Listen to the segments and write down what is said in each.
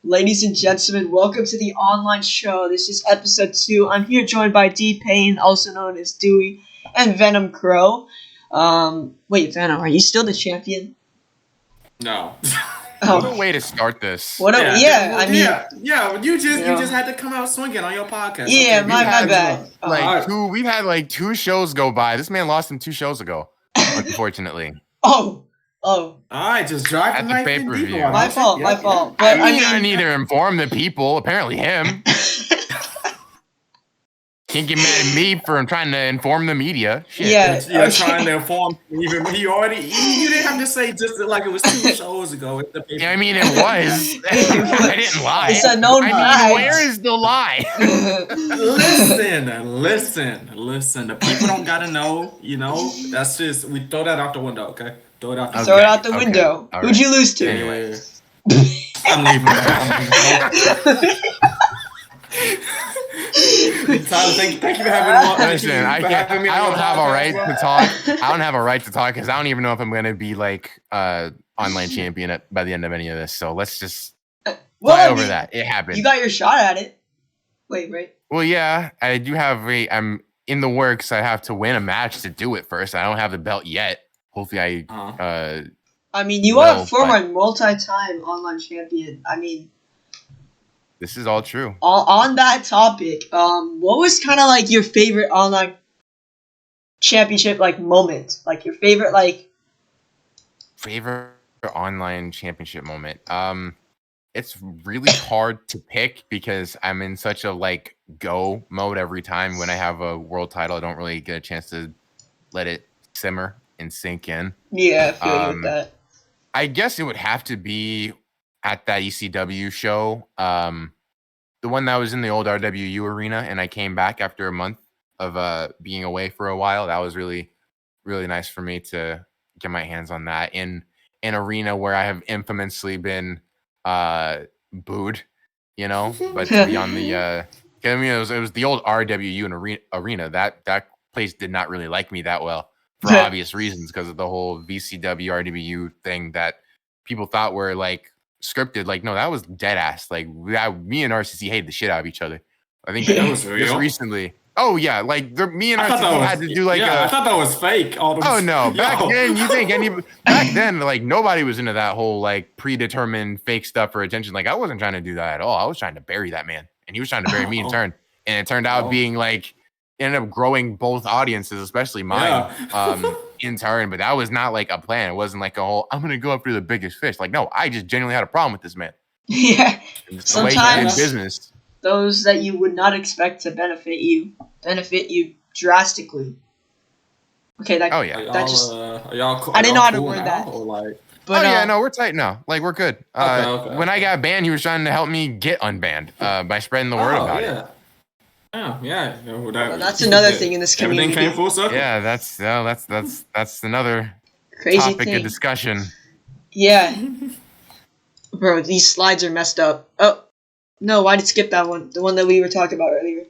Ladies and gentlemen, welcome to the online show. This is episode 2. I'm here joined by Dpain, also known as Dewey, and Venom Crowe. Wait, Venom, are you still the champion? No. Oh. What a way to start this. You just had to come out swinging on your podcast. Yeah, okay? my bad. We've had 2 shows go by. This man lost him 2 shows ago, unfortunately. Oh. All right, just drive At the pay-per-view. My fault. But I need to inform the people. Apparently, him. Can't get mad at me for trying to inform the media. Shit. Yeah, you're trying to inform. You didn't have to say just like it was 2 shows ago. Yeah, I mean, it was. I didn't lie. It's a known fact. Where is the lie? Listen. The people don't gotta know. You know, that's just we throw that out the window. Okay, throw it out the window. All Who'd right. you lose to? Anyway, I'm leaving. Tyler, thank you for having me. Listen, I don't have a right to talk. I don't have a right to talk because I don't even know if I'm gonna be like online champion by the end of any of this. So let's just fly over that. It happened. You got your shot at it. Wait, right? Well, yeah, I do have. I'm in the works. I have to win a match to do it first. I don't have the belt yet. Hopefully, I mean, you are a former multi-time online champion. I mean. This is all true. On that topic, what was kind of like your favorite online championship like moment? Like your favorite favorite online championship moment. It's really hard to pick because I'm in such a go mode every time. When I have a world title, I don't really get a chance to let it simmer and sink in. Yeah, I feel you with that. I guess it would have to be at that ECW show, the one that was in the old RWU arena, and I came back after a month of being away for a while. That was really, really nice for me to get my hands on that in an arena where I have infamously been booed, you know. But to be on the, I mean, it was the old RWU arena. That place did not really like me that well for obvious reasons because of the whole VCW RWU thing that people thought were scripted. No, that was dead ass. Me and RCC hated the shit out of each other. I think that was real. Just recently. Oh yeah, me and RCC had to do I thought that was fake. Oh no, back then, nobody was into that whole predetermined fake stuff for attention. I wasn't trying to do that at all. I was trying to bury that man, and he was trying to bury me in turn. And it turned out being ended up growing both audiences, especially mine, in turn. But that was not a plan. It wasn't a whole, I'm going to go after the biggest fish. No, I just genuinely had a problem with this man. Yeah. Sometimes business. Those that you would not expect to benefit you drastically. Okay, that just... I didn't know how to word that. But, no, we're tight now. We're good. When I got banned, he was trying to help me get unbanned by spreading the word about it. Oh, yeah. That's another thing in this community. Everything came full circle. Yeah, that's another crazy topic thing. of discussion. Yeah. Bro, these slides are messed up. Oh, no, why did I skip that one? The one that we were talking about earlier.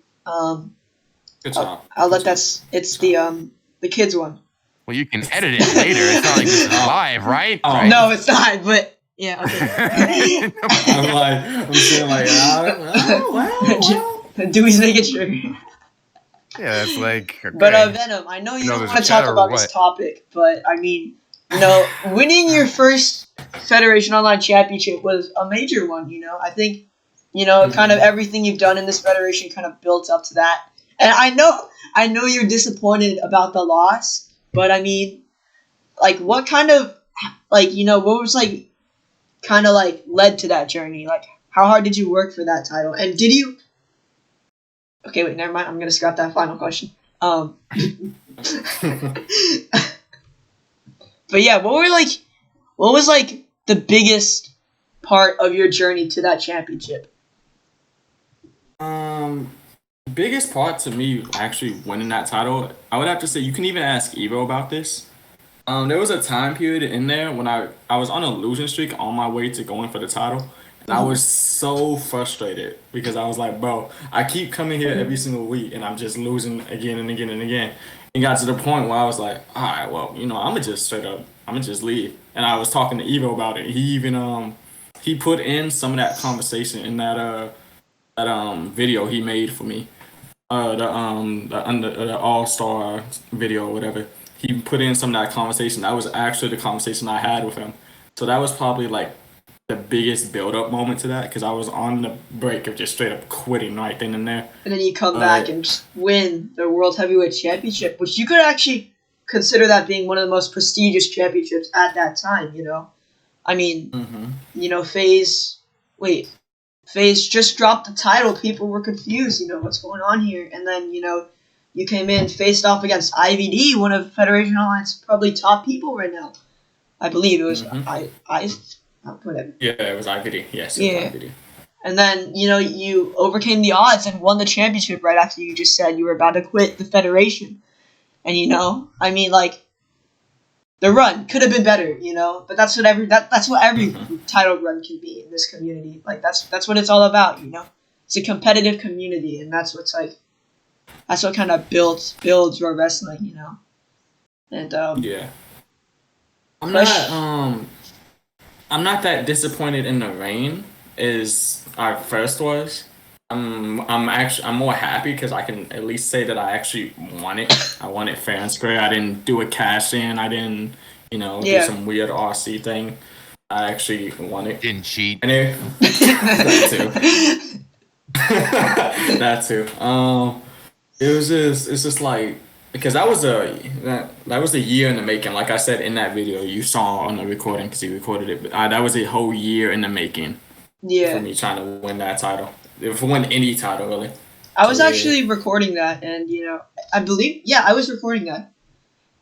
Good job. I'll let that... It's the kids one. Well, you can edit it later. It's not like this is live, right? Oh. No, it's not, but... Yeah, okay. I'm saying well. Dewey's making sure. Yeah, it's okay. But Venom, I know you don't want to talk about this topic, but I mean, winning your first Federation Online Championship was a major one. I think, kind of everything you've done in this federation kind of built up to that. And I know you're disappointed about the loss, but I mean, what kind of, what was kind of led to that journey? How hard did you work for that title? And did you? Okay, wait, never mind. I'm gonna scrap that final question. But yeah, what was the biggest part of your journey to that championship? Biggest part to me actually winning that title, I would have to say you can even ask Evo about this. There was a time period in there when I was on a losing streak on my way to going for the title. And I was so frustrated because I was like, bro, I keep coming here every single week and I'm just losing again and again and again. And got to the point where I was like, all right, well, I'm going to just straight up, I'm going to just leave. And I was talking to Evo about it. He even he put in some of that conversation in that video he made for me. The All Star video or whatever. He put in some of that conversation. That was actually the conversation I had with him. So that was probably like the biggest build up moment to that because I was on the break of just straight up quitting right then and there. And then you come back and just win the World Heavyweight Championship, which you could actually consider that being one of the most prestigious championships at that time, you know? I mean, you know, FaZe just dropped the title. People were confused, you know, what's going on here? And then, you know, you came in, faced off against IVD, one of Federation Online's probably top people right now. I believe it was whatever. Yeah, it was IVD. Yes, yeah. Was IVD. And then, you know, you overcame the odds and won the championship right after you just said you were about to quit the Federation. And, you know, I mean, like, the run could have been better, you know, but that's what every title run can be in this community. Like, that's what it's all about, you know. It's a competitive community, and that's what kind of builds your wrestling, you know. And yeah, I'm not that disappointed in the reign as I first was. I'm more happy because I can at least say that I actually won it. I won it fair and square. I didn't do a cash in. I didn't, you know, do some weird RC thing. I actually won it. Didn't cheat. And that too. That too. It's just like because that was a year in the making. Like I said in that video you saw on the recording because he recorded it. But that was a whole year in the making. Yeah. For me trying to win that title. For win any title, really. I was actually recording that, and, you know, I believe, I was recording that.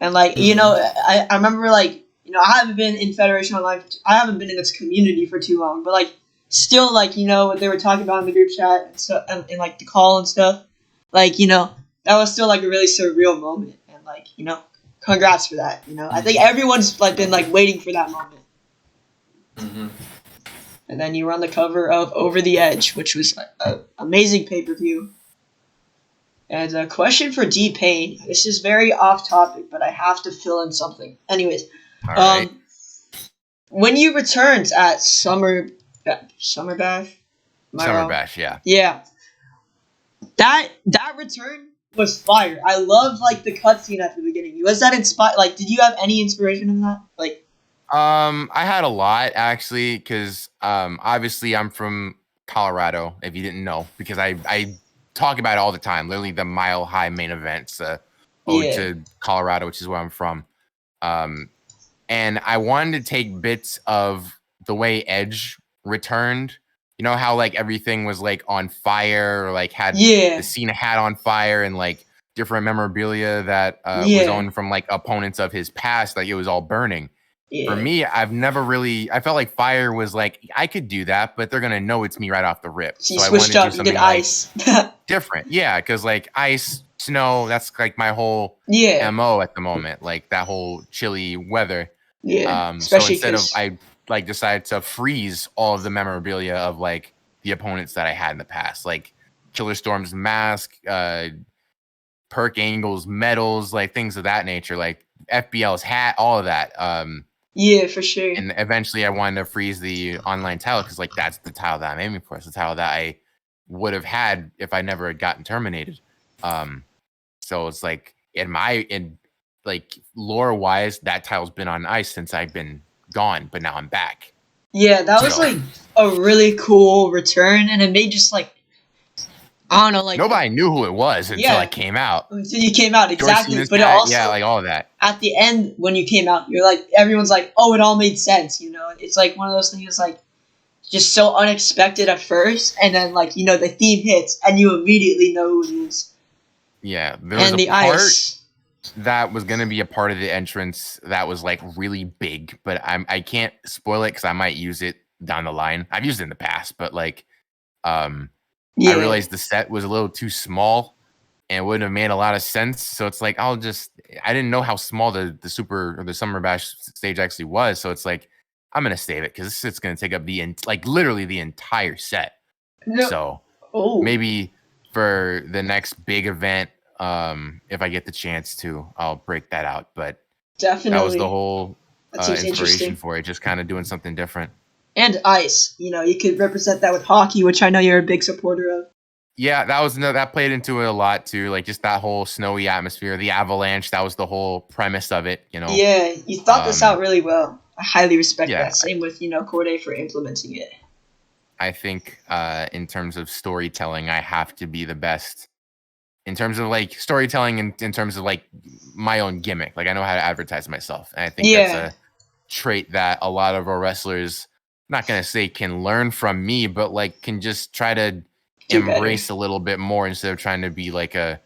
And, like, you know, I remember, like, you know, I haven't been in Federation Online, I haven't been in this community for too long, but, like, still, like, you know, what they were talking about in the group chat and stuff, and like, the call and stuff, like, you know, that was still, like, a really surreal moment, and, like, you know, congrats for that, you know. I think everyone's, like, been, like, waiting for that moment. And then you were on the cover of Over the Edge, which was an amazing pay-per-view. And a question for Dpain. This is very off-topic, but I have to fill in something. Anyways, right. When you returned at Summer Bash? Summer Bash, yeah. Yeah. That return was fire. I loved, like, the cutscene at the beginning. Was that inspired? Like, did you have any inspiration in that? Like, I had a lot actually, because obviously I'm from Colorado. If you didn't know, because I talk about it all the time. Literally the Mile High main events, ode to Colorado, which is where I'm from. And I wanted to take bits of the way Edge returned. You know how like everything was like on fire, or like had the Cena hat on fire, and like different memorabilia that was owned from like opponents of his past. Like it was all burning. For me, I've never really. I felt like fire was like I could do that, but they're gonna know it's me right off the rip. So I wanted to do something ice. Different, yeah, because like ice, snow. That's like my whole MO at the moment. Like that whole chilly weather. Yeah. So instead of I like decided to freeze all of the memorabilia of like the opponents that I had in the past, like Killer Storm's mask, Perk Angle's medals, like things of that nature, like FBL's hat, all of that. Yeah, for sure. And eventually I wanted to freeze the online title because like that's the title that I'm aiming for. It's the title that I would have had if I never had gotten terminated. So it's like in like lore wise, that title's been on ice since I've been gone, but now I'm back. Yeah, that was like a really cool return, and it made just like I don't know, like nobody knew who it was until I came out. Until you came out, exactly. But it also like all of that. At the end, when you came out, you're like everyone's like, "Oh, it all made sense," you know. It's like one of those things, like just so unexpected at first, and then like you know the theme hits, and you immediately know who it is. Yeah, there was a part that was gonna be a part of the entrance that was like really big, but I can't spoil it because I might use it down the line. I've used it in the past, but like I realized the set was a little too small and it wouldn't have made a lot of sense. So it's like I didn't know how small the Super or the Summer Bash stage actually was. So it's like I'm gonna save it because it's gonna take up literally the entire set. No. So maybe for the next big event, if I get the chance to, I'll break that out. But definitely that was the whole inspiration for it, just kind of doing something different. And ice. You could represent that with hockey, which I know you're a big supporter of. Yeah, that played into it a lot too. Like just that whole snowy atmosphere, the avalanche. That was the whole premise of it. Yeah, you thought this out really well. I highly respect yeah, that. Same with Corday for implementing it. I think in terms of storytelling, I have to be the best. In terms of like storytelling, in terms of like my own gimmick, like I know how to advertise myself, and I think that's a trait that a lot of our wrestlers, I'm not gonna say can learn from me, but like can just try to embrace a little bit more instead of trying to be like a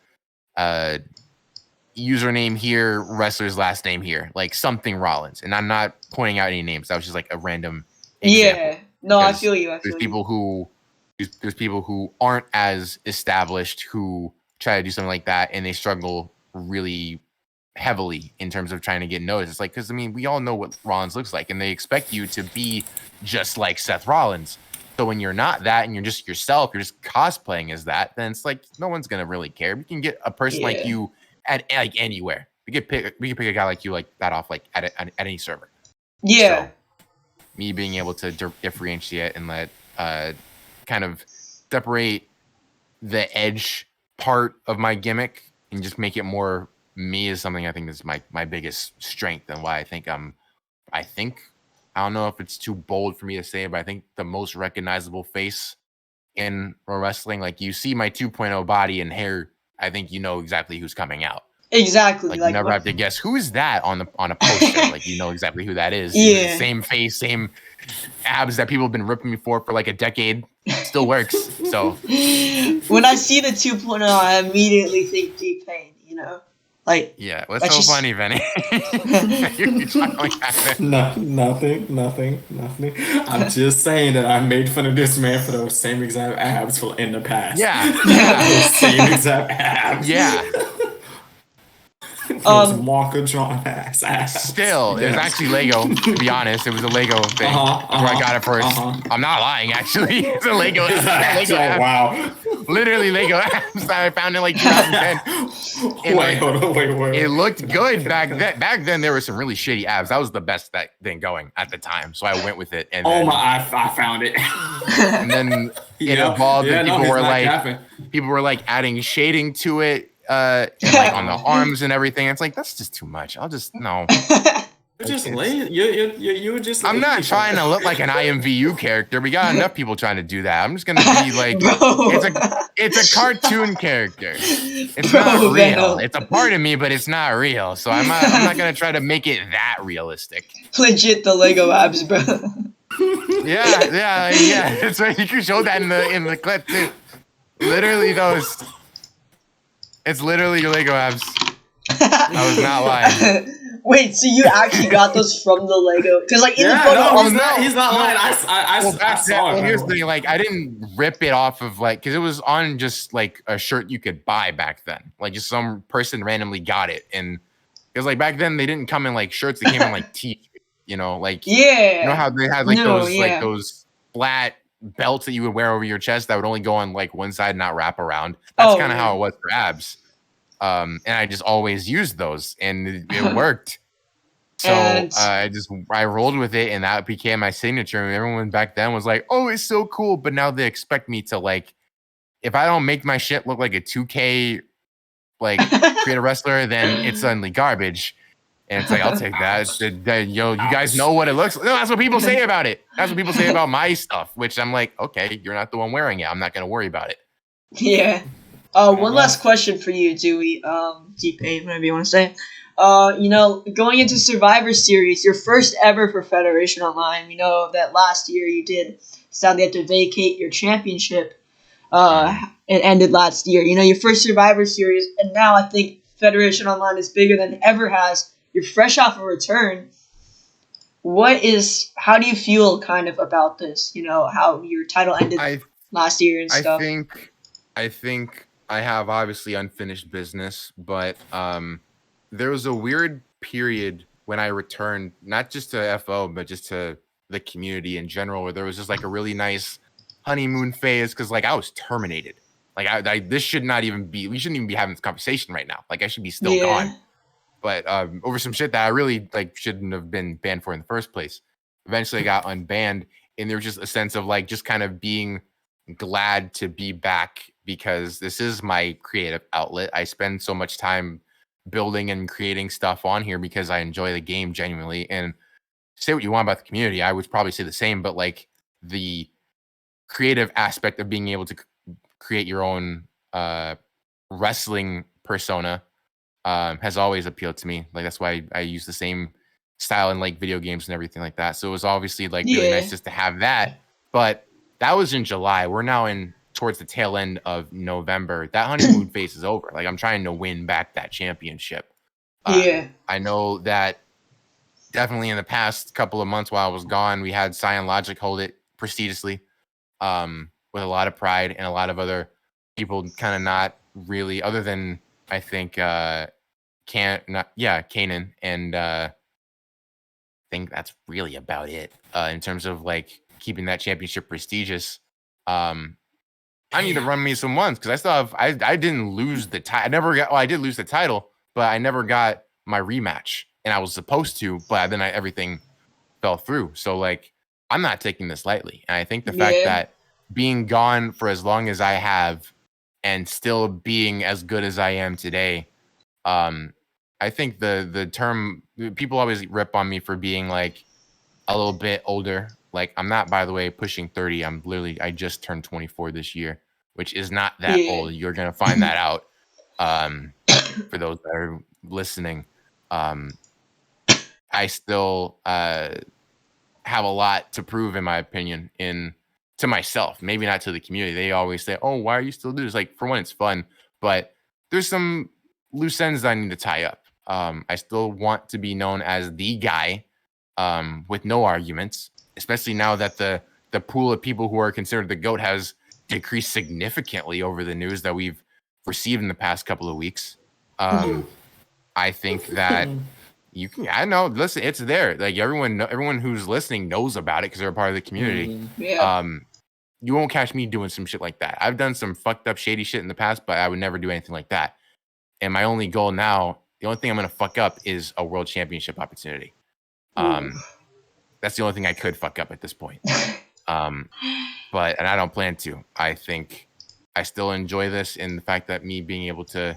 username here, wrestler's last name here, like something Rollins. And I'm not pointing out any names. That was just like a random example. Yeah, no, I feel you. There's people who aren't as established who try to do something like that, and they struggle really heavily in terms of trying to get noticed. It's like, because I mean, we all know what Rollins looks like, and they expect you to be just like Seth Rollins. So when you're not that, and you're just yourself, you're just cosplaying as that, then it's like no one's gonna really care. We can get a person like you at like anywhere. We could pick a guy like you like that off like at any server. Yeah. So, me being able to differentiate and let kind of separate the edge part of my gimmick and just make it more me is something I think is my biggest strength, and why I think I don't know if it's too bold for me to say, but I think the most recognizable face in pro wrestling. Like you see my 2.0 body and hair, I think you know exactly who's coming out. Exactly. Like you never have to guess who's that on a poster. Like you know exactly who that is. Yeah. Same face, same abs that people have been ripping me for like a decade. Still works. So when I see the 2.0, I immediately think Dpain. Like yeah. What's so funny, Benny? Nothing. I'm just saying that I made fun of this man for those same exact abs in the past. Yeah. Those same exact abs. Yeah. Marker drawn ass. Still, it was actually Lego. To be honest, it was a Lego thing. That's where I got it first. I'm not lying. Actually, it's a Lego. Wow. Literally Lego abs that I found in like 2010. Wait. It looked good back then. Back then, there were some really shitty abs. That was the best thing going at the time. So I went with it. And I found it. And then it evolved, and people were like adding shading to it. And like on the arms and everything. It's like that's just too much. I'll just no. You're just lazy. You're just. I'm not trying to look like an IMVU character. We got enough people trying to do that. I'm just gonna be like, it's a cartoon character. It's not real. Venom. It's a part of me, but it's not real. So I'm not gonna try to make it that realistic. Legit the Lego abs, bro. Yeah. That's right. You can show that in the clip too. Literally those. It's literally your Lego abs. I was not lying. Wait, so you actually got those from the Lego? Because like in the photo, he's not lying. I saw it. Here's the thing: like I didn't rip it off of like because it was on just like a shirt you could buy back then. Like just some person randomly got it, and because like back then they didn't come in like shirts; they came in like t-shirts. Like you know how they had like those flat belts that you would wear over your chest that would only go on like one side, not wrap around. That's kind of how it was for abs. And I just always used those, and it worked. So I rolled with it, and that became my signature. And everyone back then was like, "Oh, it's so cool!" But now they expect me to like, if I don't make my shit look like a 2K like creative wrestler, then it's suddenly garbage. And it's like, I'll take that. You guys know what it looks like. No, that's what people say about it. That's what people say about my stuff, which I'm like, okay, you're not the one wearing it. I'm not going to worry about it. Yeah. One last question for you, Dewey. Dpain, whatever you want to say. Going into Survivor Series, your first ever for Federation Online. We know that last year you did sadly have to vacate your championship. It ended last year. Your first Survivor Series, and now I think Federation Online is bigger than it ever has. You're fresh off a return. How do you feel kind of about this? How your title ended last year and stuff. I think I have obviously unfinished business, but there was a weird period when I returned, not just to FO, but just to the community in general, where there was just like a really nice honeymoon phase because like I was terminated. Like this should not even be. We shouldn't even be having this conversation right now. Like I should be still gone. But over some shit that I really like shouldn't have been banned for in the first place. Eventually I got unbanned, and there's just a sense of like just kind of being glad to be back because this is my creative outlet. I spend so much time building and creating stuff on here because I enjoy the game genuinely. And say what you want about the community, I would probably say the same, but like the creative aspect of being able to create your own wrestling persona has always appealed to me. Like that's why I use the same style in like video games and everything like that. So it was obviously like really nice just to have that. But that was in July. We're now in towards the tail end of November. That honeymoon phase is over. Like I'm trying to win back that championship. I know that definitely in the past couple of months while I was gone, we had Cyan Logic hold it prestigiously with a lot of pride and a lot of other people kind of not really, other than I think Kanan, and I think that's really about it in terms of like keeping that championship prestigious. I need to run me some ones because I still have I didn't lose the title. I never got. Well, I did lose the title, but I never got my rematch, and I was supposed to, but then everything fell through. So like I'm not taking this lightly, and I think the fact that being gone for as long as I have, and still being as good as I am today, I think the term people always rip on me for being like a little bit older. Like I'm not, by the way, pushing 30. I just turned 24 this year, which is not that old. You're gonna find that out. For those that are listening, I still have a lot to prove, in my opinion, to myself. Maybe not to the community. They always say, "Oh, why are you still doing this?" Like for one, it's fun, but there's some loose ends I need to tie up. I still want to be known as the guy with no arguments, especially now that the pool of people who are considered the GOAT has decreased significantly over the news that we've received in the past couple of weeks. I think that you can, I know, listen, it's there. Like everyone who's listening knows about it because they're a part of the community. You won't catch me doing some shit like that. I've done some fucked up shady shit in the past, but I would never do anything like that. And my only goal now, the only thing I'm going to fuck up is a world championship opportunity. That's the only thing I could fuck up at this point. And I don't plan to. I think I still enjoy this, and the fact that me being able to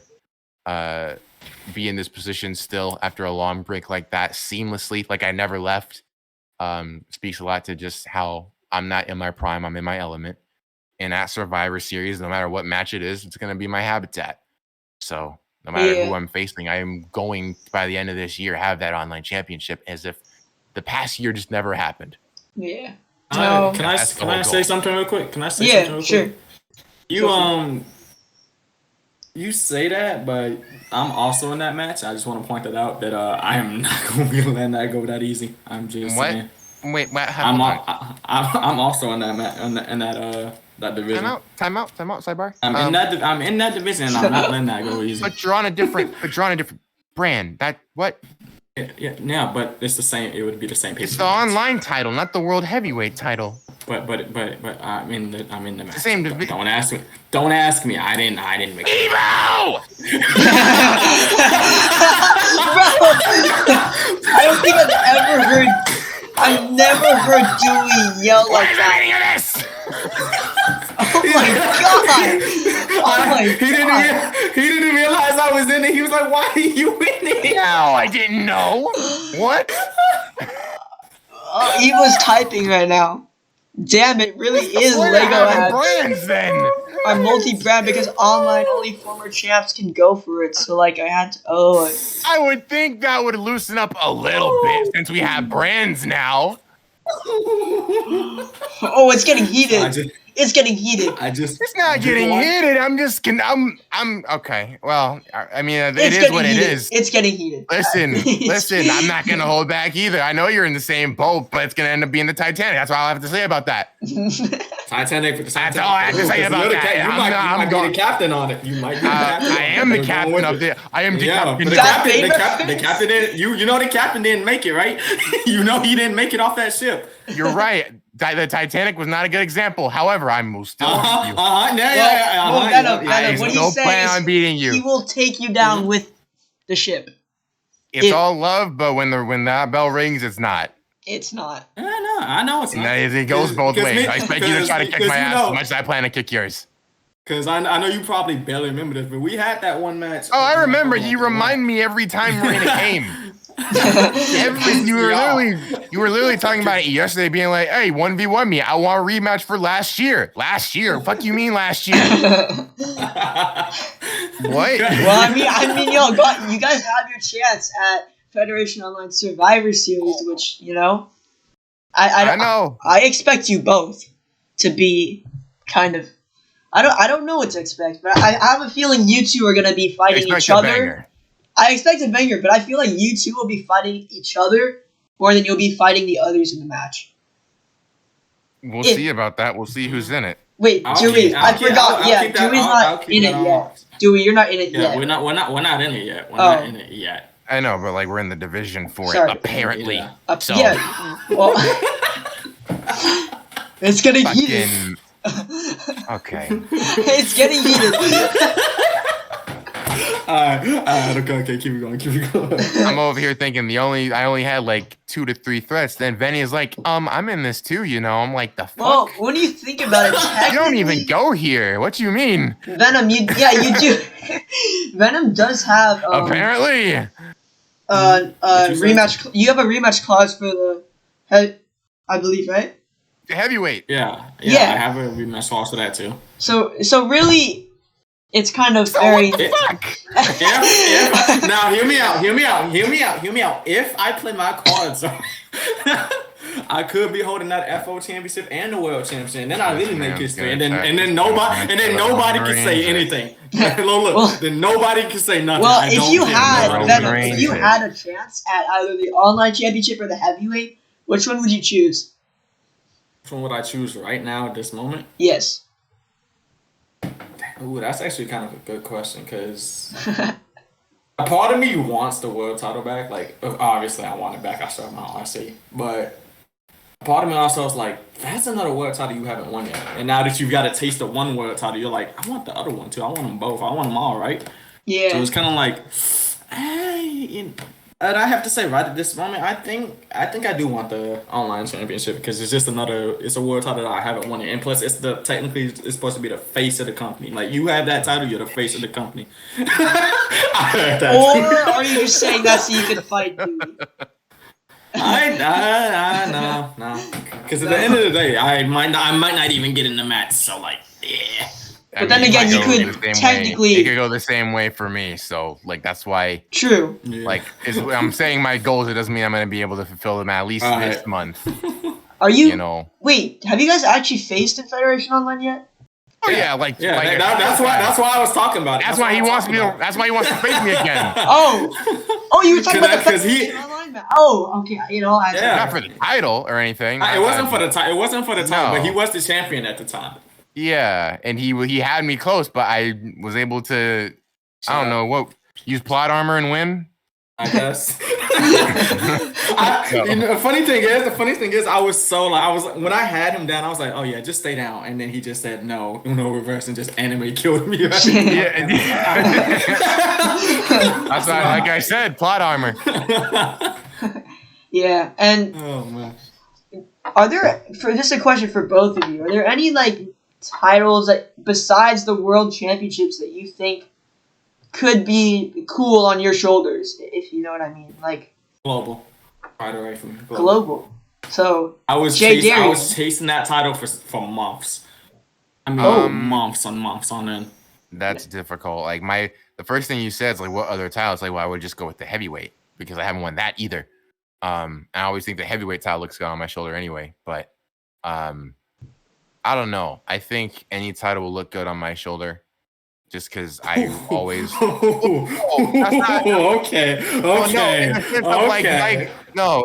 be in this position still after a long break like that seamlessly, like I never left, speaks a lot to just how I'm not in my prime. I'm in my element. And at Survivor Series, no matter what match it is, it's going to be my habitat. So no matter who I'm facing, I am going by the end of this year have that online championship as if the past year just never happened. Yeah. Can I say something real quick? Can I say something real quick? You you say that, but I'm also in that match. I just want to point that out that I am not going to be letting that go that easy. I'm just saying. Wait, what? I'm also in that match in that division. Time out, sidebar. I'm in that division, and I'm not letting that go easy. But you're on a different brand. That what? Yeah, but it's the same. It would be the same. It's the online title, not the world heavyweight title. But I'm in the match. Same division. Don't ask me. Don't ask me. I didn't make it. Evo! I don't think I've never heard Dewey yell like that. Oh my god! Oh my god! He didn't realize I was in it. He was like, "Why are you in it?" No, I didn't know. What? He was typing right now. Damn, it really is Lego ads. Brands then. I'm multi-brand because online only former champs can go for it. So like I had to. I would think that would loosen up a little bit since we have brands now. Oh, it's getting heated. It's getting heated. It's not getting heated. I'm okay. Well, I mean, it is what it is. It's getting heated. Listen. I'm not gonna hold back either. I know you're in the same boat, but it's gonna end up being the Titanic. That's all I have to say about that. Titanic. That's all I have to say about that. You might be the captain on it. You might be the captain. I am the captain of it. I am the captain. The captain didn't. You know the captain didn't make it, right? You know he didn't make it off that ship. You're right. The Titanic was not a good example. However, I will still beat you. I still plan on beating you. He will take you down with the ship. It's all love, but when that bell rings, it's not. It's not. I know it's not. It goes both ways. I expect you to try to kick my ass as much as I plan to kick yours. Because I know you probably barely remember this, but we had that one match. Oh, I remember. You remind me every time we're in a game. You were literally talking about it yesterday, being like, "Hey, 1v1 me. I want a rematch for last year. Last year? Fuck you mean last year? What? Well, I mean, yo, you guys have your chance at Federation Online Survivor Series, which I know. I expect you both to be kind of. I don't know what to expect, but I have a feeling you two are gonna be fighting each other. I expect a banger, but I feel like you two will be fighting each other more than you'll be fighting the others in the match. We'll see about that. We'll see who's in it. Wait, Dewey, I forgot. Yeah, Dewey's not in it yet. Dewey, you're not in it yet. We're not in it yet. We're not in it yet. I know, but like we're in the division for it, apparently. Yeah. So. Yeah. Well, it's getting heated. Okay. It's getting heated. Alright, okay, keep it going. I'm over here thinking I only had like 2 to 3 threats. Then Venny is like, I'm in this too, I'm like, the fuck? Well, when you think about it, you don't even go here. What do you mean? Venom, you do. Venom does have apparently rematch. You have a rematch clause for the head, I believe, right? The heavyweight. Yeah. I have a rematch clause for that too. So really, it's kind of very. Now hear me out. If I play my cards right, I could be holding that FO championship and the world championship, and then I really make history, and then nobody can say anything. Look, then nobody can say nothing. Well, if you had a chance at either the online championship or the heavyweight, which one would you choose? Which one would I choose right now at this moment? Yes. Ooh, that's actually kind of a good question, because a part of me wants the world title back. Like, obviously, I want it back. I still have my RC. But a part of me also is like, that's another world title you haven't won yet. And now that you've got a taste of one world title, you're like, I want the other one too. I want them both. I want them all, right? Yeah. So it's kind of like, and I have to say, right at this moment, I think I do want the online championship, because it's just it's a world title that I haven't won it, and plus technically it's supposed to be the face of the company. Like, you have that title, you're the face of the company. I heard that. Or are you just saying that so you can fight Dewey? No. Because at the end of the day, I might not even get in the match. So like, yeah. But then again, you could technically. It could go the same way for me. So like that's why. True. Like I'm saying my goals. It doesn't mean I'm going to be able to fulfill them at least this month. Are you? Wait, have you guys actually faced in Federation Online yet? Oh yeah, that's why I was talking about it. That's why he wants me. That's why he wants to face me again. Oh, you were talking about the Federation Online match. Oh, okay. Not for the title or anything. It wasn't for the title. It wasn't for the title, but he was the champion at the time. Yeah, and he had me close, but I was able to. I don't know use plot armor and win. I guess. The funny thing is, I was when I had him down, I was like, oh yeah, just stay down, and then he just said no reverse and just anime killed me. Right? That's why, like I said, plot armor. Yeah, and oh man, this is a question for both of you? Are there any titles besides the world championships that you think could be cool on your shoulders, if you know what I mean? Like global, right away from global. So I was chasing that title for months. I mean, months on end. That's difficult. Like the first thing you said is like, what other titles? Like, well, I would just go with the heavyweight because I haven't won that either. I always think the heavyweight title looks good on my shoulder anyway, but I don't know. I think any title will look good on my shoulder, just because I always.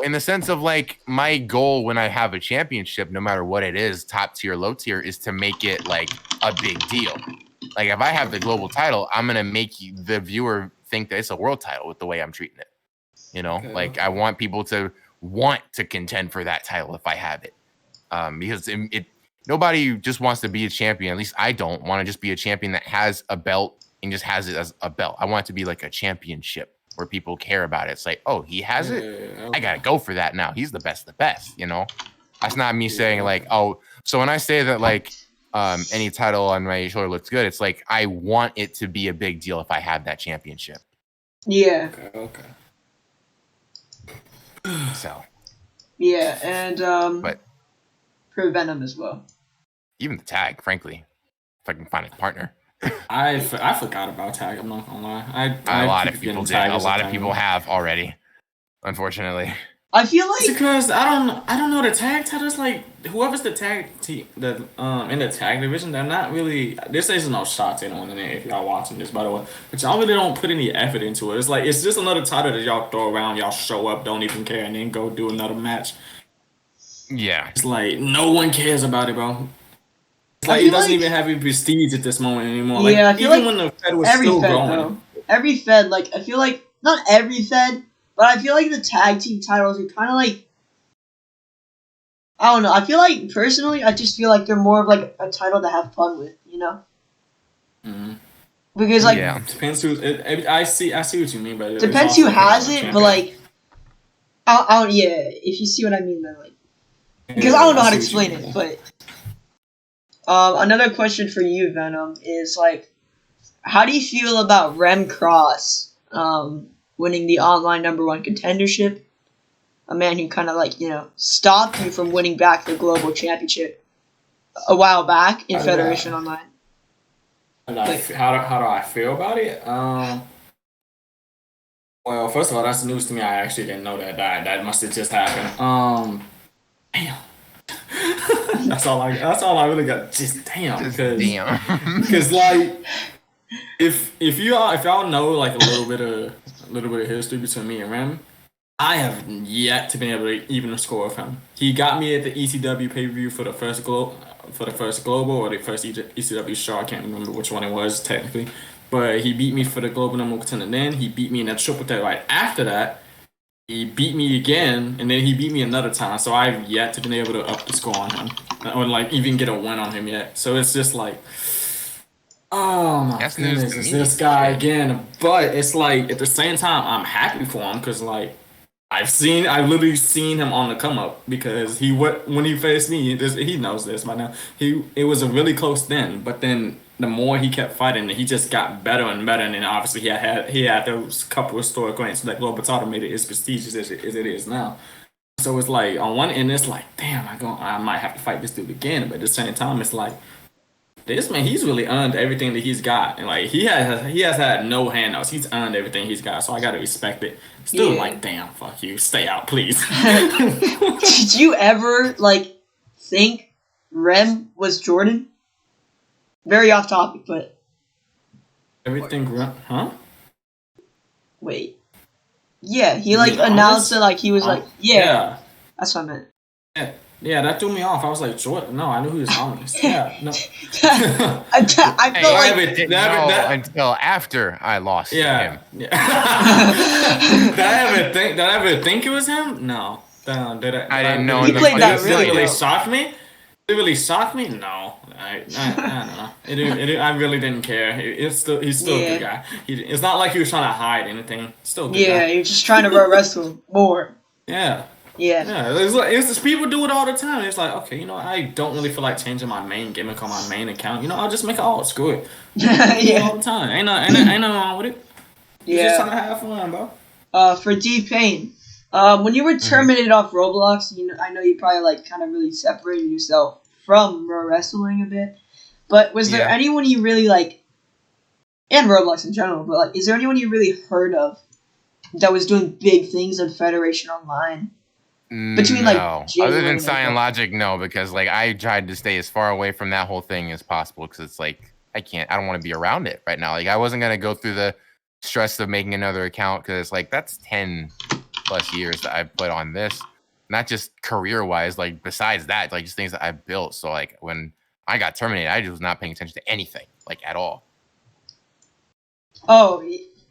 In the sense of like my goal when I have a championship, no matter what it is, top tier, low tier, is to make it like a big deal. Like if I have the global title, I'm gonna make the viewer think that it's a world title with the way I'm treating it. Like I want people to want to contend for that title if I have it, because it nobody just wants to be a champion. At least I don't want to just be a champion that has a belt and just has it as a belt. I want it to be like a championship. where people care about it. It's like, oh, he has it. Okay. I gotta go for that now. He's the best of the best, you know. That's not me saying like, oh. So when I say that like any title on my shoulder looks good, it's like I want it to be a big deal if I have that championship. Yeah. Okay. So. Yeah, and but for Venom as well. Even the tag, frankly, if I can find a partner. I forgot about tag. I'm not gonna lie. A lot of people did. A lot of people have already, unfortunately. I feel like it's because I don't know the tag titles. Like whoever's the tag team that in the tag division, they're not really. This isn't no shots anyone in there. If y'all watching this, by the way, but y'all really don't put any effort into it. It's like it's just another title that y'all throw around. Y'all show up, don't even care, and then go do another match. Yeah, it's like no one cares about it, bro. It's like it doesn't even have any prestige at this moment anymore. Like, yeah, I feel even like when the Fed was still growing. Though, every Fed, like I feel like not every Fed, but I feel like the tag team titles are kind of like. I don't know. I feel like personally, I just feel like they're more of like a title to have fun with, you know. Mm-hmm. Because like depends who. I see what you mean, but depends who has it. But like, I don't. Yeah, if you see what I mean, then like, because I don't know how to explain it. But another question for you, Venom, is like, how do you feel about Rem Cross winning the online #1 contendership? A man who kind of like, you know, stopped you from winning back the global championship a while back in Federation Online. How do I feel about it? Well, first of all, that's news to me. I actually didn't know that must have just happened. Damn. that's all I really got. Just damn. Because like if y'all know like a little bit of history between me and Rem, I have yet to be able to even score with him. He got me at the ECW pay-per-view for the first global or the first ECW show. I can't remember which one it was technically, but he beat me for the global #1 contender. Then he beat me in that triple threat right after that. He beat me again, and then he beat me another time. So I've yet to be able to up the score on him, or like even get a win on him yet. So it's just like, oh my goodness, it's this guy again. But it's like at the same time, I'm happy for him because like. I've literally seen him on the come up because when he faced me, he knows this by now. It was a really close then, but then the more he kept fighting, he just got better and better. And then obviously he had those couple of historic reigns that global title made it as prestigious as it is now. So it's like on one end, it's like, damn, I might have to fight this dude again. But at the same time, it's like. This man, he's really earned everything that he's got, and like he has had no handouts. He's earned everything he's got, so I gotta respect it. Still, like, damn, fuck you, stay out, please. Did you ever like think Rem was Jordan? Very off topic, but everything, huh? Wait, yeah, he like announced it like he was like, yeah, that's what I meant. Yeah, that threw me off. I was like, Jordan. No, I knew he was honest. Yeah, no. I feel like until after I lost to him. Yeah. Did I ever think it was him? No. I didn't know. He played that really well. Shocked me. It really shocked me. No, I don't know. I really didn't care. He's still a good guy. It's not like he was trying to hide anything. Still a good guy. You're just trying to wrestle more. Yeah. Yeah. It's just people do it all the time. It's like, okay, you know, I don't really feel like changing my main gimmick on my main account. You know, I'll just make it all. Screw it. All the time. Ain't nothing wrong with it. Just trying to have fun, bro. For Dpain, when you were terminated off Roblox, you know, I know you probably like kind of really separated yourself from wrestling a bit. But was there anyone you really like, and Roblox in general? But like, is there anyone you really heard of that was doing big things on Federation Online? Between like other than Cyan Logic, no, because like I tried to stay as far away from that whole thing as possible because it's like I don't want to be around it right now. Like I wasn't gonna go through the stress of making another account because it's like that's 10+ years that I've put on this, not just career wise. Like besides that, like just things that I've built. So like when I got terminated, I just was not paying attention to anything like at all. Oh.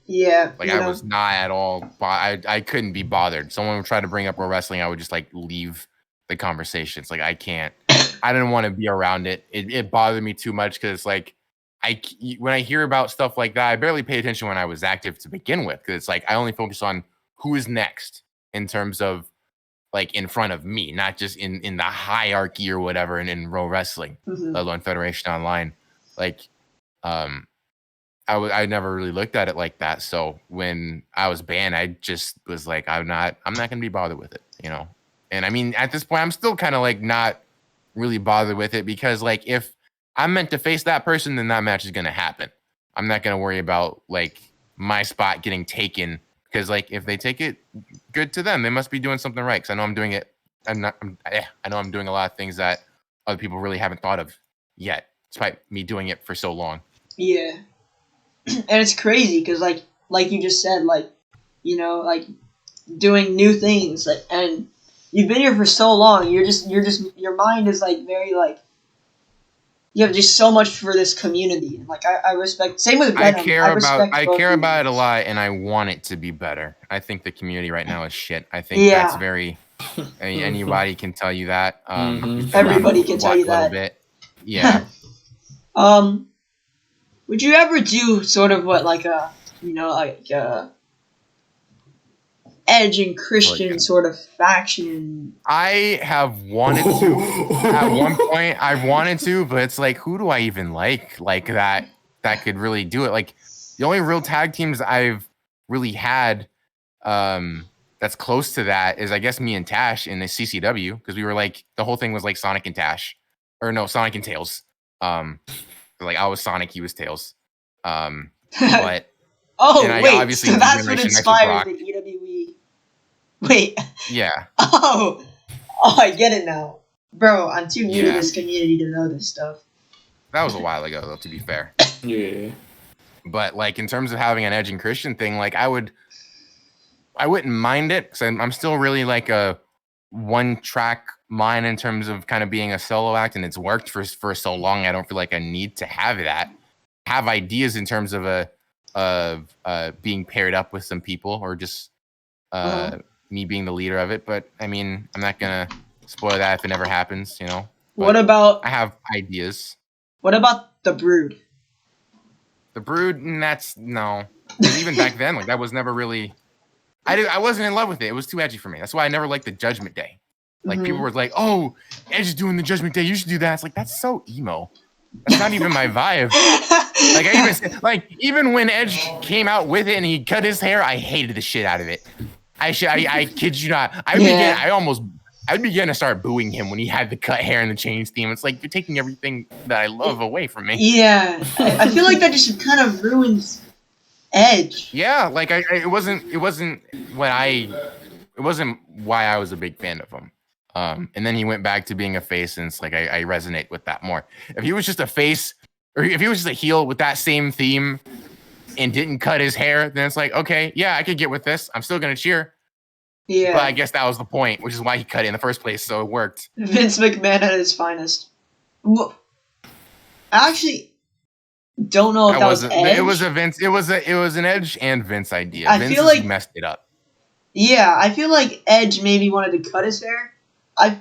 Yeah, like I was not at all. I couldn't be bothered. Someone would try to bring up pro wrestling, I would just like leave the conversation. It's like I didn't want to be around it. It bothered me too much because it's like when I hear about stuff like that, I barely pay attention when I was active to begin with, because it's like I only focus on who is next in terms of like in front of me, not just in the hierarchy or whatever, and in Pro Wrestling, let alone Federation Online. Like, I never really looked at it like that. So when I was banned, I just was like, I'm not gonna be bothered with it, you know. And I mean, at this point, I'm still kind of like not really bothered with it, because like if I'm meant to face that person, then that match is gonna happen. I'm not gonna worry about like my spot getting taken, because like if they take it, good to them. They must be doing something right. Because I know I'm doing it. I know I'm doing a lot of things that other people really haven't thought of yet, despite me doing it for so long. Yeah. And it's crazy because, like you just said, like, you know, like doing new things, like, and you've been here for so long. You're just your mind is like very like you have just so much for this community. And like I respect. Same with Venom. I care about it a lot, and I want it to be better. I think the community right now is shit. I think that's very. Anybody can tell you that. Everybody can tell you that. A little bit. Yeah. Would you ever do sort of what like a Edge and Christian sort of faction? I have wanted to. At one point, I've wanted to, but it's like, who do I even like that could really do it? Like, the only real tag teams I've really had that's close to that is, I guess, me and Tash in the CCW, because we were like, the whole thing was like Sonic and Tash, or no, Sonic and Tails. Like I was Sonic, he was Tails. But obviously so that's what inspired the EWE. Wait. Yeah. Oh, I get it now, bro. I'm too new to this community to know this stuff. That was a while ago, though. To be fair. Yeah. But like in terms of having an Edge and Christian thing, like I wouldn't mind it, because I'm still really like a one-track mind in terms of kind of being a solo act, and it's worked for so long. I don't feel like I need to have that. Have ideas in terms of being paired up with some people, or just me being the leader of it. But I mean, I'm not gonna spoil that if it never happens, you know. But what about? I have ideas. What about the Brood? The Brood, that's no. Even back then, like that was never really. I wasn't in love with it. It was too edgy for me. That's why I never liked the Judgment Day. Like people were like, "Oh, Edge is doing the Judgment Day. You should do that." It's like, that's so emo. That's not even my vibe. Like even when Edge came out with it and he cut his hair, I hated the shit out of it. I kid you not. I began to start booing him when he had the cut hair and the chains theme. It's like, you're taking everything that I love away from me. Yeah, I feel like that just kind of ruins Edge. Yeah, like it wasn't why I was a big fan of him. And then he went back to being a face, and it's like I resonate with that more. If he was just a face, or if he was just a heel with that same theme and didn't cut his hair, then it's like, okay, yeah, I could get with this. I'm still gonna cheer. Yeah. But I guess that was the point, which is why he cut it in the first place, so it worked. Vince McMahon at his finest. Well, I actually don't know if that was Edge. It was a Vince. It was an Edge and Vince idea. I feel like messed it up. Yeah, I feel like Edge maybe wanted to cut his hair.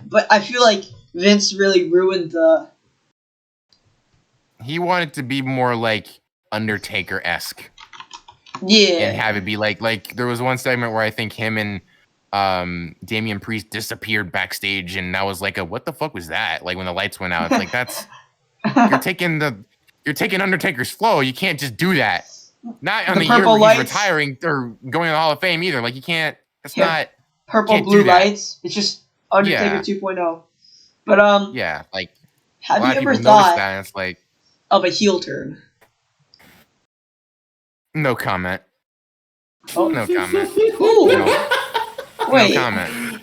But I feel like Vince really ruined the. He wanted to be more like Undertaker-esque. Yeah. And have it be like there was one segment where I think him and Damian Priest disappeared backstage, and that was like what the fuck was that? Like when the lights went out, it's like that's you're taking Undertaker's flow. You can't just do that. Not on the year where he's retiring or going to the Hall of Fame either. Like you can't. It's not purple blue lights. It's just Undertaker 2.0. But yeah, like have you ever thought that, it's like of a heel turn? No comment. Oh. No comment. Wait. No comment.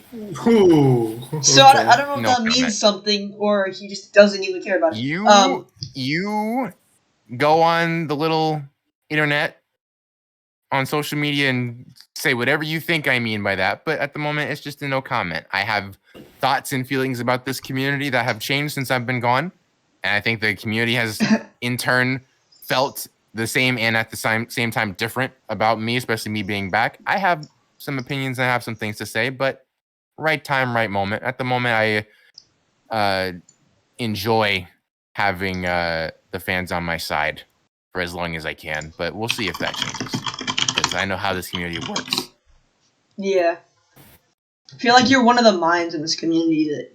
So okay. I don't know if that means something, or he just doesn't even care about it. You go on the little internet, on social media, and say whatever you think I mean by that. But at the moment, it's just a no comment. I have thoughts and feelings about this community that have changed since I've been gone. And I think the community has, in turn, felt the same and at the same time different about me, especially me being back. I have some opinions and I have some things to say, but right time, right moment. At the moment, I enjoy having the fans on my side for as long as I can. But we'll see if that changes, because I know how this community works. Yeah. I feel like you're one of the minds in this community that,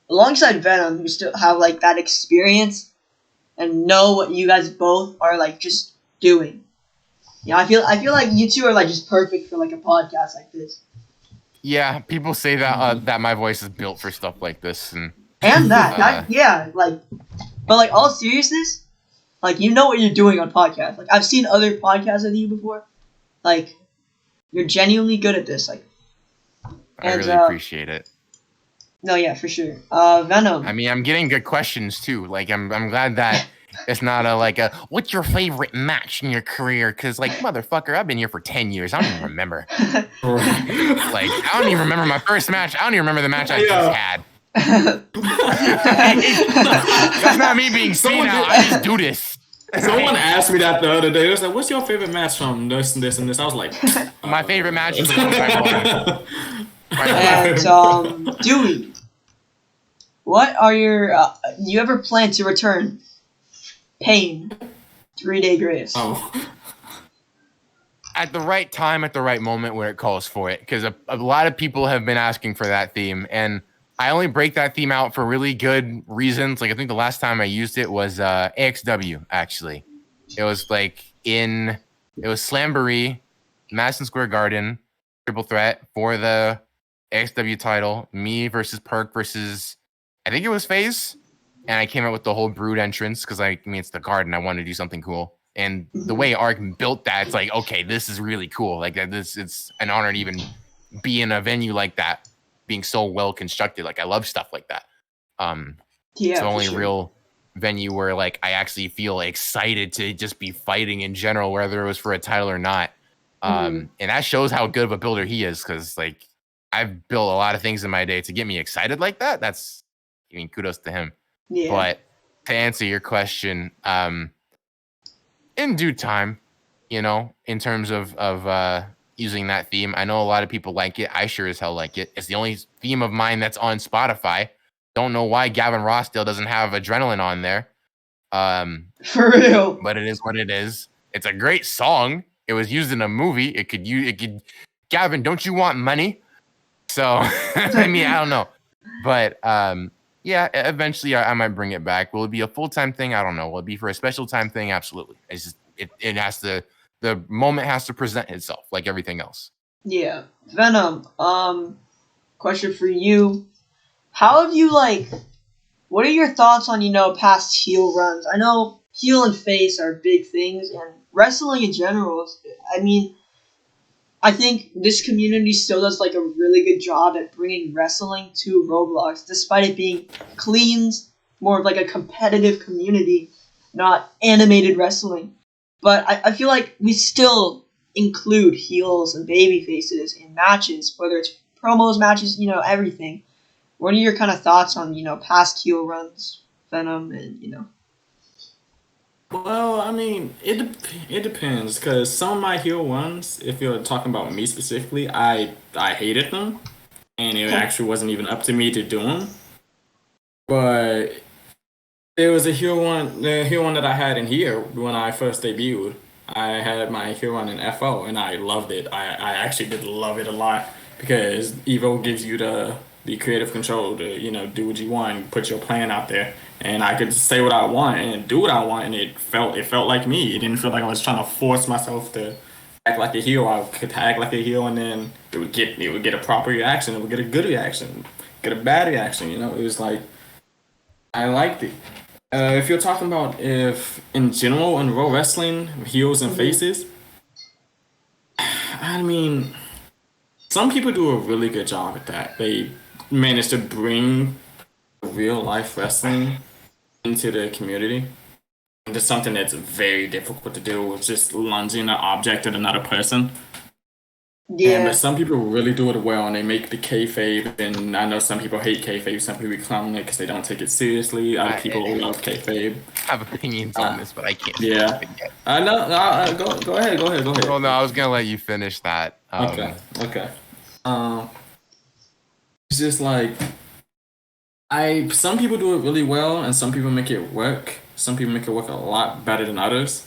alongside Venom, who still have like that experience and know what you guys both are like just doing. You know, I feel like you two are like just perfect for like a podcast like this. Yeah, people say that that my voice is built for stuff like this, and yeah, like, but like all seriousness, like you know what you're doing on podcasts. Like I've seen other podcasts with you before, like you're genuinely good at this. Like, I really appreciate it. No, yeah, for sure. Venom. I mean, I'm getting good questions too. Like, I'm glad that it's not what's your favorite match in your career? Because, like, motherfucker, I've been here for 10 years. I don't even remember. Like, I don't even remember my first match. I don't even remember the match I just had. That's not me being senile. I just do this. Someone asked me that the other day. They was like, "What's your favorite match from this and this and this?" I was like, "My favorite match is the one I won." And Dewey, what are your? You ever plan to return? Pain, 3-Day Grace. Oh. At the right time, at the right moment, where it calls for it, because a lot of people have been asking for that theme, and I only break that theme out for really good reasons. Like I think the last time I used it was AXW. Actually, it was Slamboree, Madison Square Garden, triple threat for the AXW title. Me versus Perk versus I think it was FaZe, and I came out with the whole Brood entrance because it's the Garden. I wanted to do something cool, and the way Ark built that, it's like okay, this is really cool. Like it's an honor to even be in a venue like that. Being so well constructed, like I love stuff like that. It's the only real venue where like I actually feel excited to just be fighting in general, whether it was for a title or not. And that shows how good of a builder he is, because like I've built a lot of things in my day to get me excited like that. That's kudos to him. Yeah. But to answer your question, in due time, in terms of using that theme. I know a lot of people like it. I sure as hell like it. It's the only theme of mine that's on Spotify. Don't know why Gavin Rossdale doesn't have Adrenaline on there. For real. But it is what it is. It's a great song. It was used in a movie. It could Gavin, don't you want money? So I mean, I don't know. But yeah, eventually I might bring it back. Will it be a full-time thing? I don't know. Will it be for a special time thing? Absolutely. It's just it has to. The moment has to present itself like everything else. Yeah. Venom, question for you. How have you, what are your thoughts on, past heel runs? I know heel and face are big things, and wrestling in general is, I think this community still does, a really good job at bringing wrestling to Roblox, despite it being clean, more of, a competitive community, not animated wrestling. But I feel like we still include heels and baby faces in matches, whether it's promos, matches, everything. What are your kind of thoughts on, past heel runs, Venom, and, Well, I mean, it depends, because some of my heel runs, if you're talking about me specifically, I hated them, and it actually wasn't even up to me to do them. But there was the heel one that I had in here when I first debuted. I had my heel run in FO, and I loved it. I actually did love it a lot, because Evo gives you the creative control to do what you want and put your plan out there, and I could say what I want and do what I want, and it felt like me. It didn't feel like I was trying to force myself to act like a heel. I could act like a heel, and then it would get a proper reaction. It would get a good reaction, get a bad reaction. It was like I liked it. If you're talking about if in general in Raw wrestling, heels and faces, I mean, some people do a really good job at that. They manage to bring real life wrestling into the community. And it's something that's very difficult to do with just lunging an object at another person. Yeah. But some people really do it well, and they make the kayfabe. And I know some people hate kayfabe. Some people clown it because they don't take it seriously. Other people love kayfabe. I have opinions on this, but I can't. Yeah. I know. Go ahead. Well, no, I was gonna let you finish that. Okay. It's just like some people do it really well, and some people make it work. Some people make it work a lot better than others.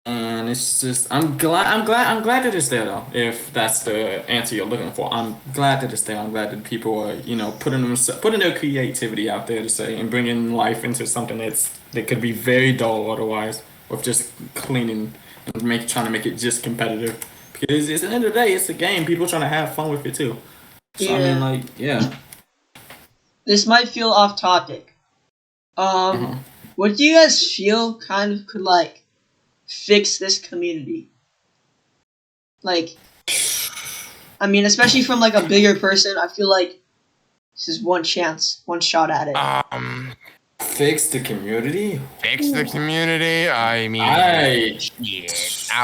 And it's just I'm glad that it's there though. If that's the answer you're looking for, I'm glad that it's there. I'm glad that people are putting their creativity out there to say and bringing life into something that could be very dull otherwise, with just cleaning and trying to make it just competitive. Because at the end of the day, it's a game. People trying to have fun with it too. So I mean, yeah. This might feel off topic. What do you guys feel kind of could fix this community? I mean, especially from a bigger person, I feel like this is one shot at it. Fix the community? Fix the community? I mean, I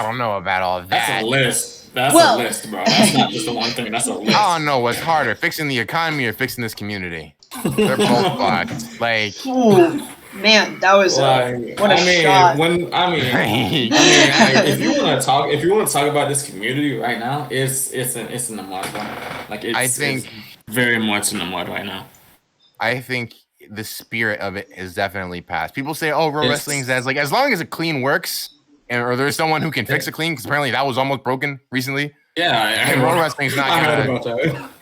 don't know about all that. That's a list. That's a list, bro. That's not just the one thing. That's a list. I don't know what's harder, fixing the economy or fixing this community. They're both fucked. Man, that was what a shot. If you want to talk about this community right now, it's in the mud. It's very much in the mud right now. I think the spirit of it is definitely past. People say, "Oh, pro wrestling is as long as it clean works, or there's someone who can fix it clean," because apparently that was almost broken recently. Yeah, pro wrestling is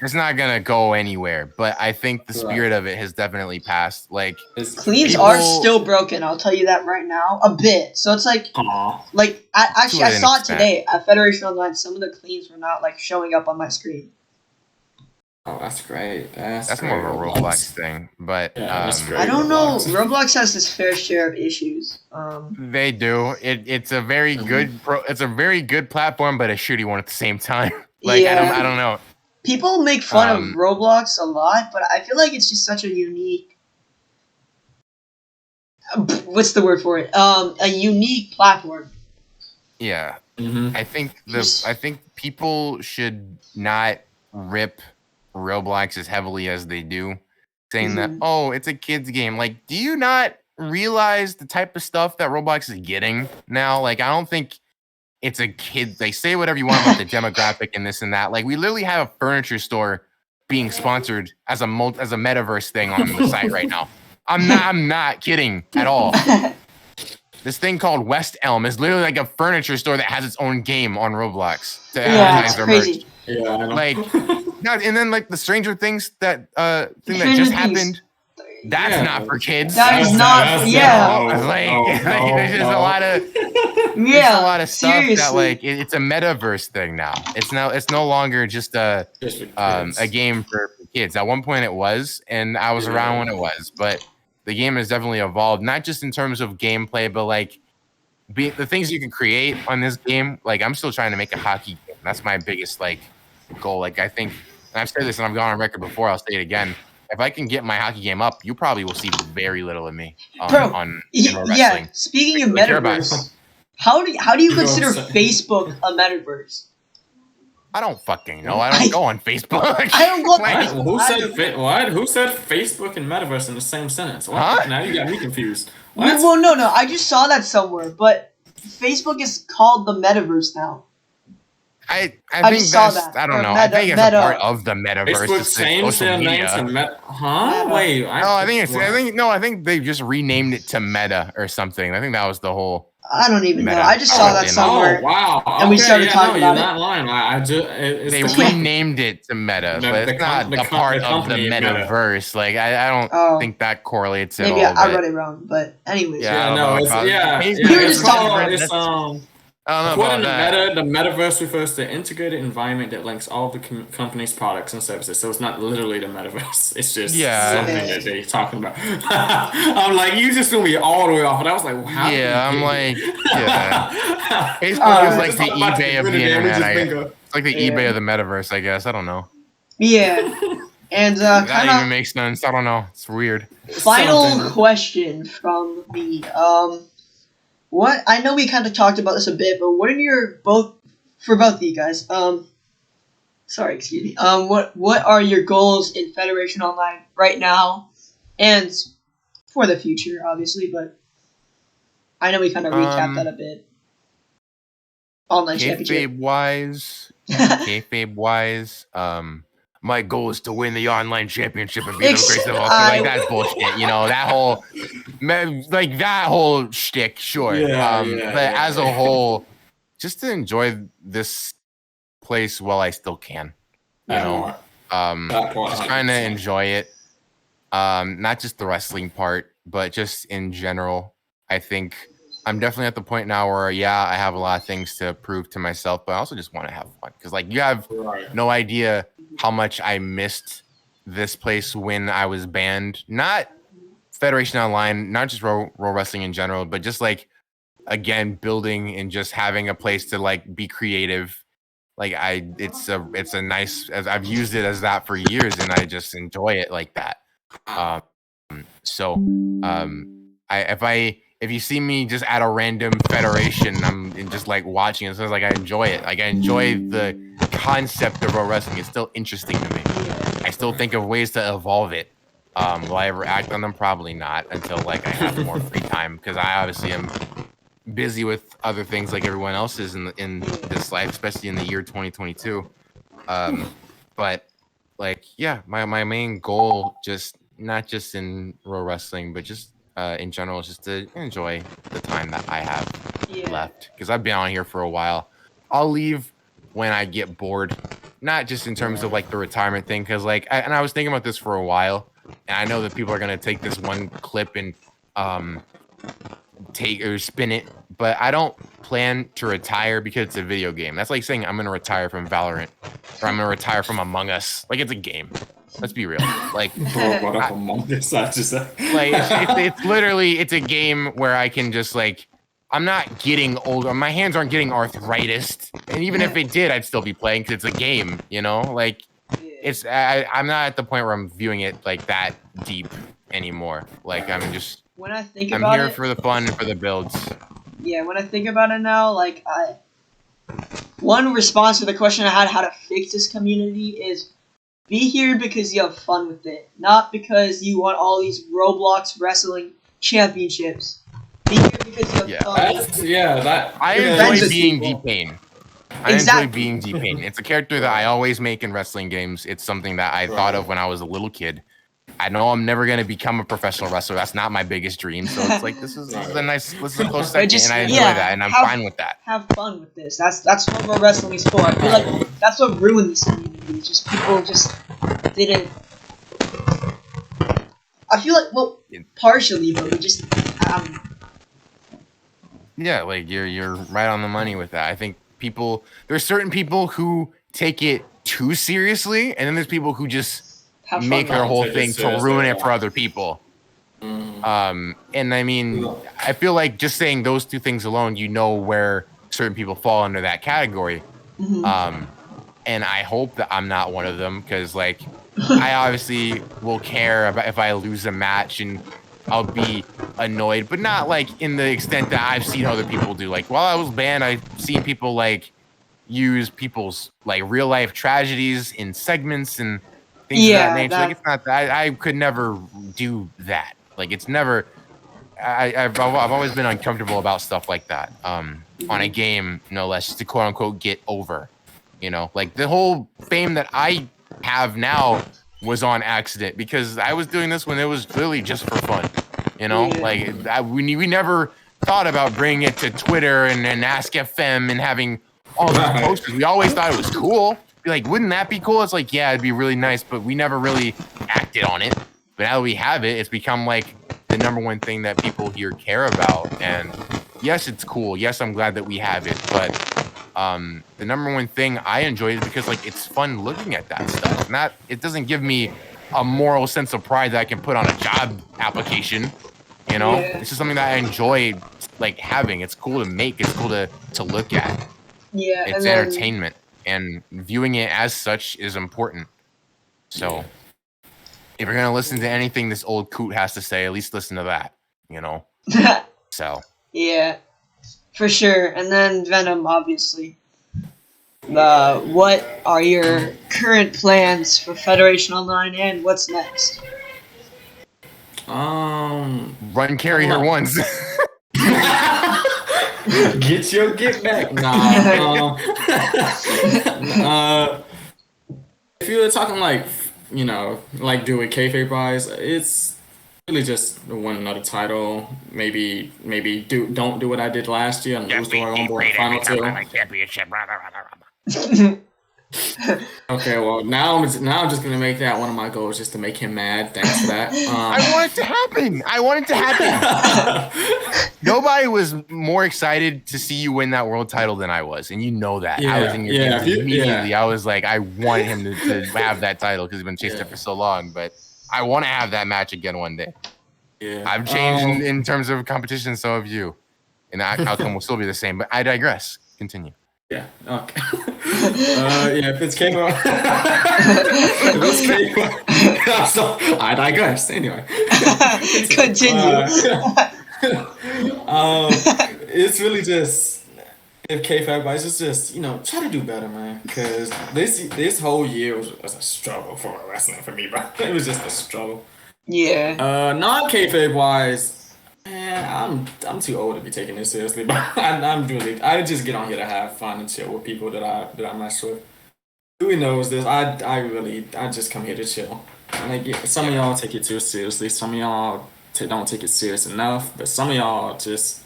it's not gonna go anywhere. But I think the spirit of it has definitely passed. Cleans are still broken. I'll tell you that right now, a bit. So it's I saw it today at Federation Online. Some of the cleans were not showing up on my screen. Oh, that's great. That's more of a Roblox thing, but I don't know. Roblox has this fair share of issues. They do. It's a very good it's a very good platform, but a shitty one at the same time. I don't know. People make fun of Roblox a lot, but I feel like it's just such a unique. What's the word for it? A unique platform. Yeah, I think people should not rip Roblox as heavily as they do, saying that, oh, it's a kid's game. Do you not realize the type of stuff that Roblox is getting now? I don't think it's a kid. They say whatever you want about the demographic and this and that. We literally have a furniture store being sponsored as a metaverse thing on the site right now. I'm not kidding at all. This thing called West Elm is literally a furniture store that has its own game on Roblox to advertise their merch. Yeah, I know. And then the Stranger Things thing that just happened. That's not for kids. That is not. There's just a lot of a lot of stuff seriously. that it's a metaverse thing now. It's no longer just a game for kids. At one point it was, and I was around when it was, but the game has definitely evolved. Not just in terms of gameplay, but the things you can create on this game. I'm still trying to make a hockey game. That's my biggest goal. I think, and I've said this and I've gone on record before, I'll say it again. If I can get my hockey game up, you probably will see very little of me on wrestling. Speaking of metaverse, how do you consider Facebook a metaverse? I don't fucking know. I don't go on Facebook. I don't go on Facebook. Who said Facebook and metaverse in the same sentence? What? Huh? Now you got me confused. What? Well, no. I just saw that somewhere, but Facebook is called the metaverse now. I think that's, I don't know. I think it's a part of the metaverse. Facebook changed their name to Meta. Huh? Wait. I think they just renamed it to Meta or something. I think that was the whole. I don't even know. I just saw that somewhere. Oh, wow. And we started talking about it. You're not lying. They renamed it to Meta, but it's not a part of the metaverse. I don't think that correlates at all. Maybe I read it wrong, but anyways. We were just talking about according to Meta, the metaverse refers to an integrated environment that links all of the company's products and services. So it's not literally the metaverse. It's just something that they're talking about. I'm you just threw me all the way off. And I was like, how? Yeah, Facebook is the eBay of the internet. It's like the eBay of the metaverse, I guess. I don't know. Yeah. And that even makes sense. I don't know. It's weird. Final question from me. What I know we kind of talked about this a bit, but what are both of you guys? Excuse me. What are your goals in Federation Online right now, and for the future, obviously? But I know we kind of recapped that a bit. Online championship kayfabe wise, my goal is to win the online championship and be the greatest of all time. Like that's bullshit, you know, that whole shtick, sure. But as a whole, just to enjoy this place while I still can, you know, just kind of enjoy it. Not just the wrestling part, but just in general. I think I'm definitely at the point now where, I have a lot of things to prove to myself, but I also just want to have fun. Because, like, you have no idea how much I missed this place when I was banned. Not Federation Online, not just Pro Wrestling in general, but just, like, again, building and just having a place to, like, be creative. Like, it's a nice, as I've used it as that for years, and I just enjoy it like that. If you see me just at a random federation, I'm just like watching it. So it's like I enjoy it. Like I enjoy the concept of pro wrestling. It's still interesting to me. I still think of ways to evolve it. Will I ever act on them? Probably not until like I have more free time, because I obviously am busy with other things like everyone else is in this life, especially in the year 2022. But like, my main goal, just not just in pro wrestling, but just in general, is just to enjoy the time that I have left, because I've been on here for a while. I'll leave when I get bored, not just in terms of like the retirement thing, because like I was thinking about this for a while, and I know that people are gonna take this one clip and take or spin it, but I don't plan to retire because it's a video game. That's like saying I'm gonna retire from Valorant, or I'm gonna retire from Among Us. Like, it's a game. Let's be real. Like, it's literally, it's a game where I can just like, I'm not getting older. My hands aren't getting arthritis, and even if it did, I'd still be playing because it's a game. You know, like I'm not at the point where I'm viewing it like that deep anymore. Like I'm here for the fun and for the builds. Yeah, when I think about it now, like one response to the question I had, how to fix this community, is be here because you have fun with it, not because you want all these Roblox wrestling championships. Be here because you have fun. I enjoy being Dpain. I enjoy being Dpain. It's a character that I always make in wrestling games. It's something that I thought of when I was a little kid. I know I'm never going to become a professional wrestler. That's not my biggest dream. So it's like, this is a close second, and I enjoy that, and I'm fine with that. Have fun with this. That's what wrestling is for. I feel like that's what ruined this community. It's just people just didn't. I feel like, well, partially, but we just. Yeah, like you're right on the money with that. I think there's certain people who take it too seriously, and then there's people who just make their whole thing to ruin it for other people. And I mean, I feel like just saying those two things alone, you know where certain people fall under that category. And I hope that I'm not one of them, because like I obviously will care about if I lose a match, and I'll be annoyed, but not like in the extent that I've seen other people do. Like while I was banned, I've seen people like use people's like real life tragedies in segments and things of that nature. Like, it's not that I could never do that. Like, it's never. I've always been uncomfortable about stuff like that. On a game, no less, just to quote unquote get over. You know, like the whole fame that I have now was on accident, because I was doing this when it was clearly just for fun. You know, like we never thought about bringing it to Twitter and Ask FM and having all these posters. We always thought it was cool. Be like, wouldn't that be cool? It's like, yeah, it'd be really nice, but we never really acted on it. But now that we have it, it's become like the number one thing that people here care about. And yes, it's cool. Yes, I'm glad that we have it. But the number one thing I enjoy is because like it's fun looking at that stuff. It doesn't give me a moral sense of pride that I can put on a job application. You know, it's just something that I enjoy like having. It's cool to make. It's cool to look at. Yeah, it's entertainment, and viewing it as such is important. So if you're gonna listen to anything this old coot has to say, at least listen to that. You know. So. Yeah, for sure. And then Venom, obviously. What are your current plans for Federation Online, and what's next? Run carrier ones. Get your get back. if you were talking like, like doing kayfabe wise, it's really just win another title. Maybe don't do what I did last year and lose the Royal Rumble in the final two. Okay, well now I'm just gonna make that one of my goals, just to make him mad. Thanks for that. I want it to happen. Nobody was more excited to see you win that world title than I was, and you know that. I was in your DMs immediately. I was like, I wanted him to have that title because he's been chasing it for so long. But I want to have that match again one day. Yeah, I've changed in terms of competition, so have you, and the outcome will still be the same. But I digress. Continue. Yeah. Okay. If it's K-pop, I digress. Anyway. Continue. It's really just if K-pop guys, it's just try to do better, man. Because this whole year was a struggle for wrestling for me, bro. It was just a struggle. Yeah. Non-kayfabe wise. Man, I'm too old to be taking this seriously, but I just get on here to have fun and chill with people that I mess with. Who knows this? I just come here to chill. And some of y'all take it too seriously. Some of y'all don't take it serious enough. But some of y'all just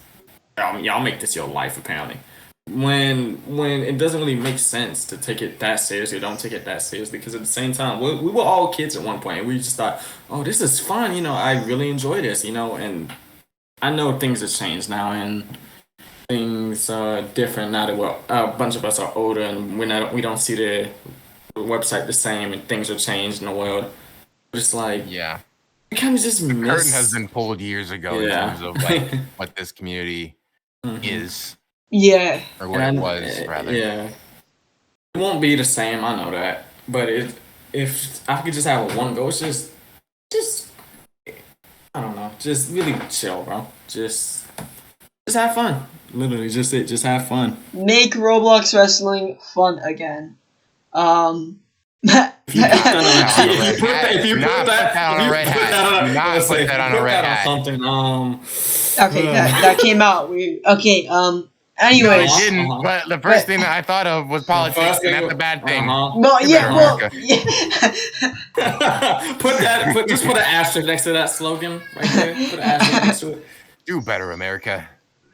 y'all make this your life apparently. When it doesn't really make sense to take it that seriously, don't take it that seriously. Because at the same time, we were all kids at one point, and we just thought, oh, this is fun. I really enjoy this. And I know things have changed now, and things are different now that a bunch of us are older, and we don't see the website the same, and things have changed in the world. Just like it kind of just the curtain has been pulled years ago in terms of like what this community is. Yeah. Or what it was, rather. Yeah. It won't be the same. I know that, but if I could just have one goal, it's just. I don't know. Just really chill, bro. Just have fun. Literally, just it. Just have fun. Make Roblox wrestling fun again. If you put that on a red hat. Something. Okay, that came out weird. Okay. Anyways. No, it didn't. But the first thing that I thought of was politics, and that's a bad thing. Well, yeah. Just put an asterisk next to that slogan right there. Put an asterisk next to it. Do better, America.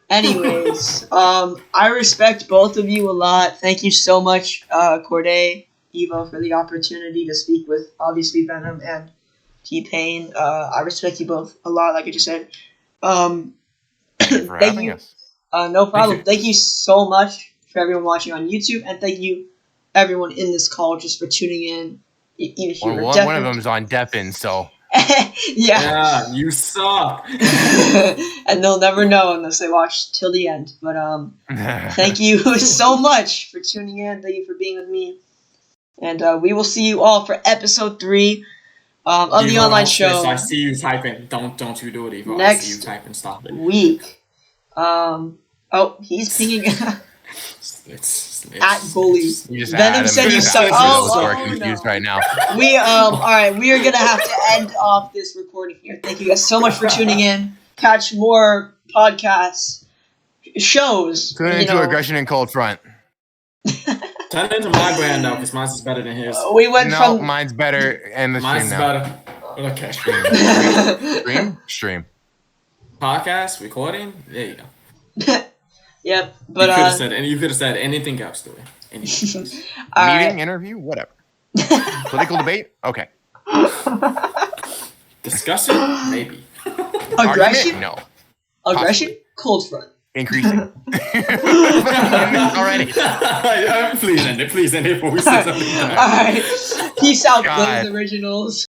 Anyways, I respect both of you a lot. Thank you so much, Corday, Evo, for the opportunity to speak with obviously Venom and Dpain. I respect you both a lot, like I just said. Thank you for having us. No problem. Thank you so much for everyone watching on YouTube, and thank you everyone in this call just for tuning in. Even if one of them's on Dpain, so yeah, you suck. And they'll never know unless they watch till the end. But thank you so much for tuning in. Thank you for being with me, and we will see you all for episode 3 of the online show. I see you typing. Don't you do it, Evo. Next I see you typing. Stop it. Week. He's pinging at bully. Venom said you suck. Confused right now. All right, we are gonna have to end off this recording here. Thank you guys so much for tuning in. Catch more podcasts, shows. Tune into Aggression and Cold Front. Turn into my brand though, because mine's is better than his. We went from mine's better, and the mine's stream now. Better. Okay. Stream. Podcast recording. There you go. Yep, but you could have said anything else to it. Meeting, interview, whatever. Political debate, okay. Discussion, maybe. Aggression, no. Aggression, Cold Front. Increasing. Already. Please end it before we say something. All right. Peace out, Blaze Originals.